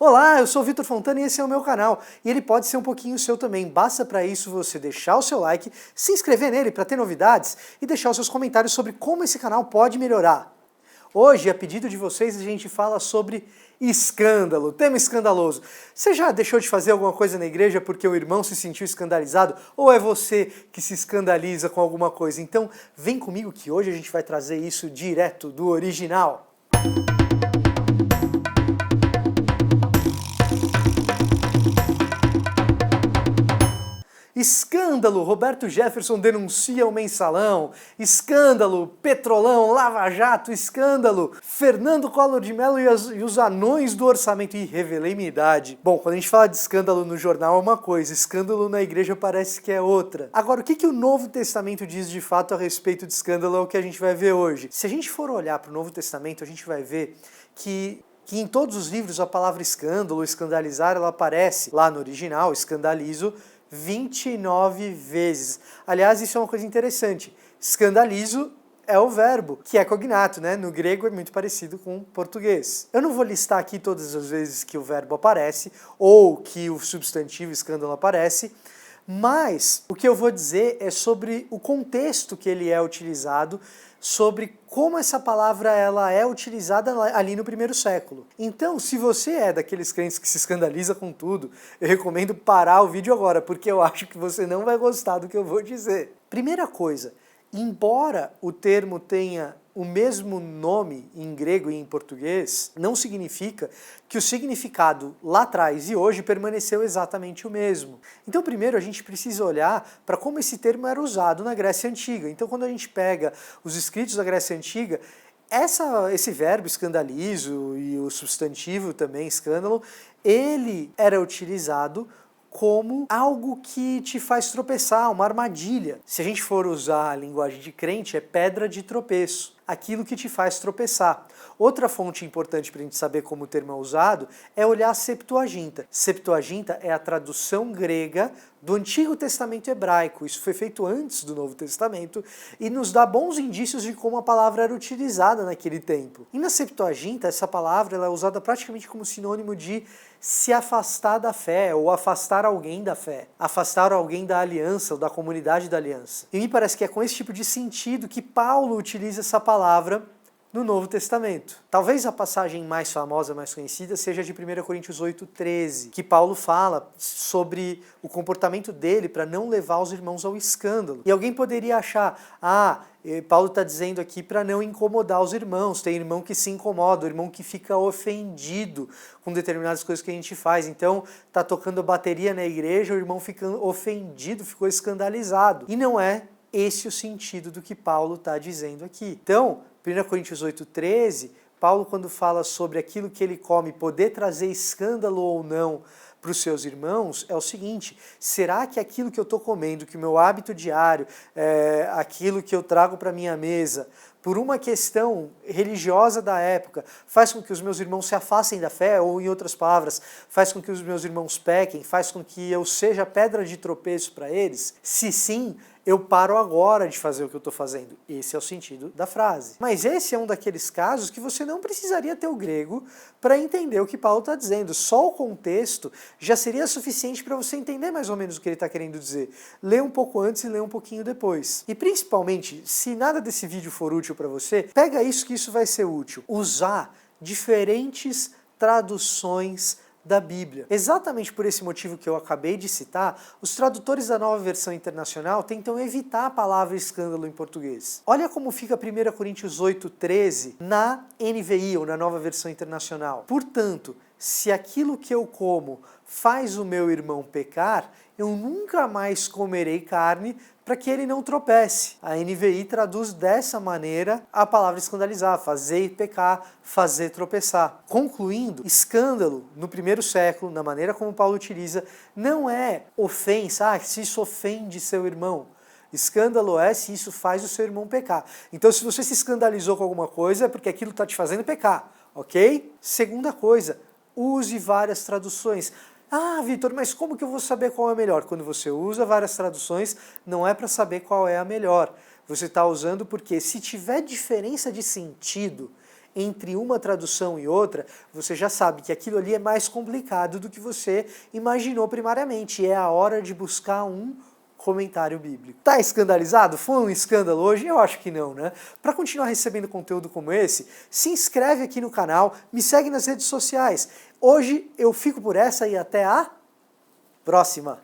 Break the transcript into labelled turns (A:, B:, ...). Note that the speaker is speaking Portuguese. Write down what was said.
A: Olá, eu sou o Vitor Fontana e esse é o meu canal. E ele pode ser um pouquinho seu também. Basta para isso você deixar o seu like, se inscrever nele para ter novidades e deixar os seus comentários sobre como esse canal pode melhorar. Hoje, a pedido de vocês, a gente fala sobre escândalo, tema escandaloso. Você já deixou de fazer alguma coisa na igreja porque o irmão se sentiu escandalizado? Ou é você que se escandaliza com alguma coisa? Então, vem comigo que hoje a gente vai trazer isso direto do original. Escândalo, Roberto Jefferson denuncia o mensalão. Escândalo, Petrolão, Lava Jato, escândalo, Fernando Collor de Mello e os anões do orçamento. Ih, revelei minha idade. Bom, quando a gente fala de escândalo no jornal é uma coisa, escândalo na igreja parece que é outra. Agora, o que o Novo Testamento diz de fato a respeito de escândalo é o que a gente vai ver hoje. Se a gente for olhar para o Novo Testamento, a gente vai ver que em todos os livros a palavra escândalo, escandalizar, ela aparece lá no original, escandalizo, 29 vezes. Aliás, isso é uma coisa interessante. Escandalizo é o verbo, que é cognato, né? No grego é muito parecido com o português. Eu não vou listar aqui todas as vezes que o verbo aparece, ou que o substantivo escândalo aparece, mas o que eu vou dizer é sobre o contexto que ele é utilizado, sobre como essa palavra ela é utilizada ali no primeiro século. Então, se você é daqueles crentes que se escandaliza com tudo, eu recomendo parar o vídeo agora, porque eu acho que você não vai gostar do que eu vou dizer. Primeira coisa, embora o termo tenha o mesmo nome em grego e em português, não significa que o significado lá atrás e hoje permaneceu exatamente o mesmo. Então, primeiro, a gente precisa olhar para como esse termo era usado na Grécia Antiga. Então, quando a gente pega os escritos da Grécia Antiga, esse verbo escandalizo e o substantivo também escândalo, ele era utilizado como algo que te faz tropeçar, uma armadilha. Se a gente for usar a linguagem de crente, é pedra de tropeço, aquilo que te faz tropeçar. Outra fonte importante para a gente saber como o termo é usado é olhar a Septuaginta. Septuaginta é a tradução grega do Antigo Testamento hebraico. Isso foi feito antes do Novo Testamento e nos dá bons indícios de como a palavra era utilizada naquele tempo. E na Septuaginta, essa palavra ela é usada praticamente como sinônimo de se afastar da fé ou afastar alguém da fé, afastar alguém da aliança ou da comunidade da aliança. E me parece que é com esse tipo de sentido que Paulo utiliza essa palavra no Novo Testamento. Talvez a passagem mais famosa, mais conhecida, seja de 1 Coríntios 8,13, que Paulo fala sobre o comportamento dele para não levar os irmãos ao escândalo. E alguém poderia achar, Paulo está dizendo aqui para não incomodar os irmãos, tem irmão que se incomoda, o irmão que fica ofendido com determinadas coisas que a gente faz. Então, está tocando bateria na igreja, o irmão fica ofendido, ficou escandalizado. E não é esse o sentido do que Paulo está dizendo aqui. Então, 1 Coríntios 8,13, Paulo, quando fala sobre aquilo que ele come poder trazer escândalo ou não para os seus irmãos, é o seguinte: será que aquilo que eu estou comendo, que o meu hábito diário, aquilo que eu trago para a minha mesa, por uma questão religiosa da época, faz com que os meus irmãos se afastem da fé, ou em outras palavras, faz com que os meus irmãos pequem, faz com que eu seja pedra de tropeço para eles? Se sim, eu paro agora de fazer o que eu estou fazendo. Esse é o sentido da frase. Mas esse é um daqueles casos que você não precisaria ter o grego para entender o que Paulo está dizendo. Só o contexto já seria suficiente para você entender mais ou menos o que ele está querendo dizer. Lê um pouco antes e lê um pouquinho depois. E principalmente, se nada desse vídeo for útil para você, pega isso que isso vai ser útil. Usar diferentes traduções da Bíblia. Exatamente por esse motivo que eu acabei de citar, os tradutores da Nova Versão Internacional tentam evitar a palavra escândalo em português. Olha como fica 1 Coríntios 8,13 na NVI, ou na Nova Versão Internacional. Portanto, se aquilo que eu como faz o meu irmão pecar, eu nunca mais comerei carne para que ele não tropece. A NVI traduz dessa maneira a palavra escandalizar, fazer pecar, fazer tropeçar. Concluindo, escândalo no primeiro século, na maneira como Paulo utiliza, não é ofensa, se isso ofende seu irmão. Escândalo é se isso faz o seu irmão pecar. Então, se você se escandalizou com alguma coisa, é porque aquilo está te fazendo pecar, ok? Segunda coisa, use várias traduções. Vitor, mas como que eu vou saber qual é a melhor? Quando você usa várias traduções, não é para saber qual é a melhor. Você está usando porque se tiver diferença de sentido entre uma tradução e outra, você já sabe que aquilo ali é mais complicado do que você imaginou primariamente. É a hora de buscar um comentário bíblico. Tá escandalizado? Foi um escândalo hoje? Eu acho que não, né? Para continuar recebendo conteúdo como esse, se inscreve aqui no canal, me segue nas redes sociais. Hoje eu fico por essa e até a próxima!